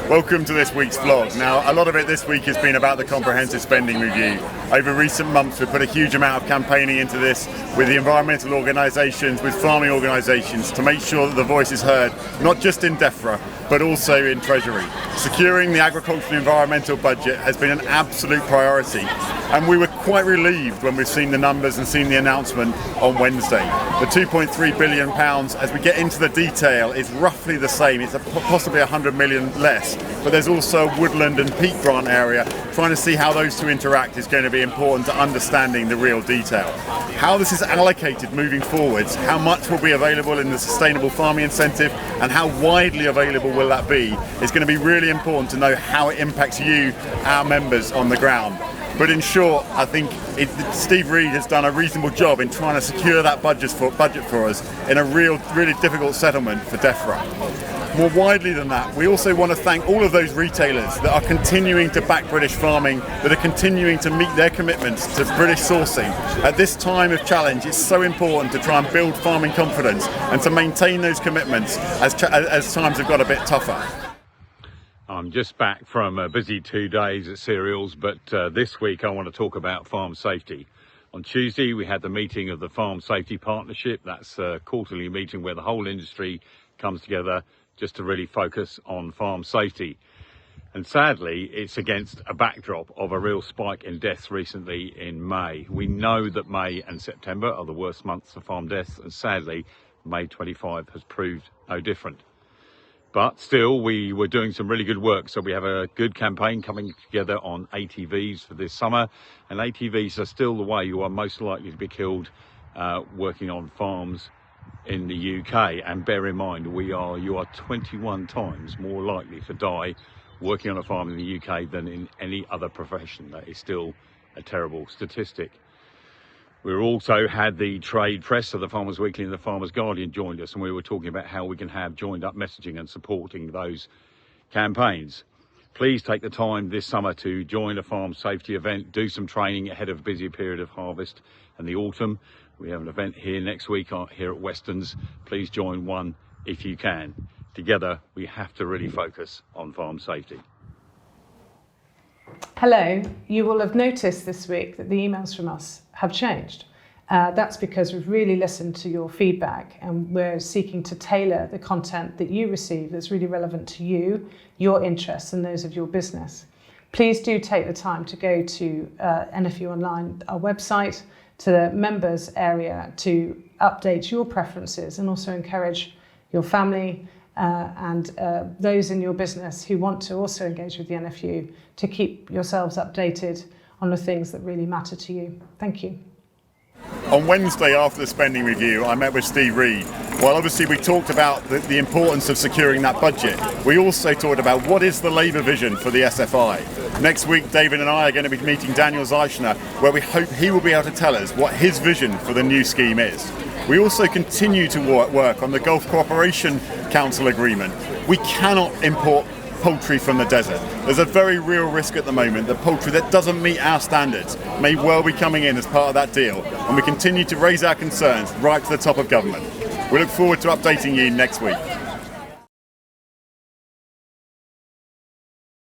Welcome to this week's vlog. Now, a lot of it this week has been about the comprehensive spending review. Over recent months, we've put a huge amount of campaigning into this with the environmental organisations, with farming organisations, to make sure that the voice is heard, not just in DEFRA, but also in Treasury. Securing the agricultural and environmental budget has been an absolute priority, and we were quite relieved when we've seen the numbers and seen the announcement on Wednesday. The £2.3 billion, as we get into the detail, is roughly the same. It's possibly 100 million less, but there's also a woodland and peat grant area. Trying to see how those two interact is going to be important to understanding the real detail. How this is allocated moving forwards, how much will be available in the sustainable farming incentive, and how widely available will that be, is going to be really important to know how it impacts you, our members on the ground. But in short, I think Steve Reed has done a reasonable job in trying to secure that budget for us in a really difficult settlement for DEFRA. More widely than that, we also want to thank all of those retailers that are continuing to back British farming, that are continuing to meet their commitments to British sourcing. At this time of challenge, it's so important to try and build farming confidence and to maintain those commitments as times have got a bit tougher. I'm just back from a busy 2 days at cereals, but this week I want to talk about farm safety. On Tuesday we had the meeting of the Farm Safety Partnership. That's a quarterly meeting where the whole industry comes together just to really focus on farm safety. And sadly, it's against a backdrop of a real spike in deaths recently in May. We know that May and September are the worst months for farm deaths, and sadly May 25 has proved no different. But still, we were doing some really good work. So we have a good campaign coming together on ATVs for this summer. And ATVs are still the way you are most likely to be killed working on farms in the UK. And bear in mind, you are 21 times more likely to die working on a farm in the UK than in any other profession. That is still a terrible statistic. We've also had the trade press, so the Farmers Weekly and the Farmers Guardian joined us, and we were talking about how we can have joined up messaging and supporting those campaigns. Please take the time this summer to join a farm safety event, do some training ahead of a busy period of harvest and the autumn. We have an event here next week here at Weston's. Please join one if you can. Together, we have to really focus on farm safety. Hello, you will have noticed this week that the emails from us have changed. That's because we've really listened to your feedback, and we're seeking to tailor the content that you receive that's really relevant to you, your interests and those of your business. Please do take the time to go to NFU Online, our website, to the members area to update your preferences, and also encourage your family and those in your business who want to also engage with the NFU to keep yourselves updated on the things that really matter to you. Thank you. On Wednesday, after the spending review, I met with Steve Reed. While obviously we talked about the importance of securing that budget, we also talked about what is the Labour vision for the SFI. Next week, David and I are going to be meeting Daniel Zeichner, where we hope he will be able to tell us what his vision for the new scheme is. We also continue to work on the Gulf Cooperation Council agreement. We cannot import poultry from the desert. There's a very real risk at the moment that poultry that doesn't meet our standards may well be coming in as part of that deal, and we continue to raise our concerns right to the top of government. We look forward to updating you next week.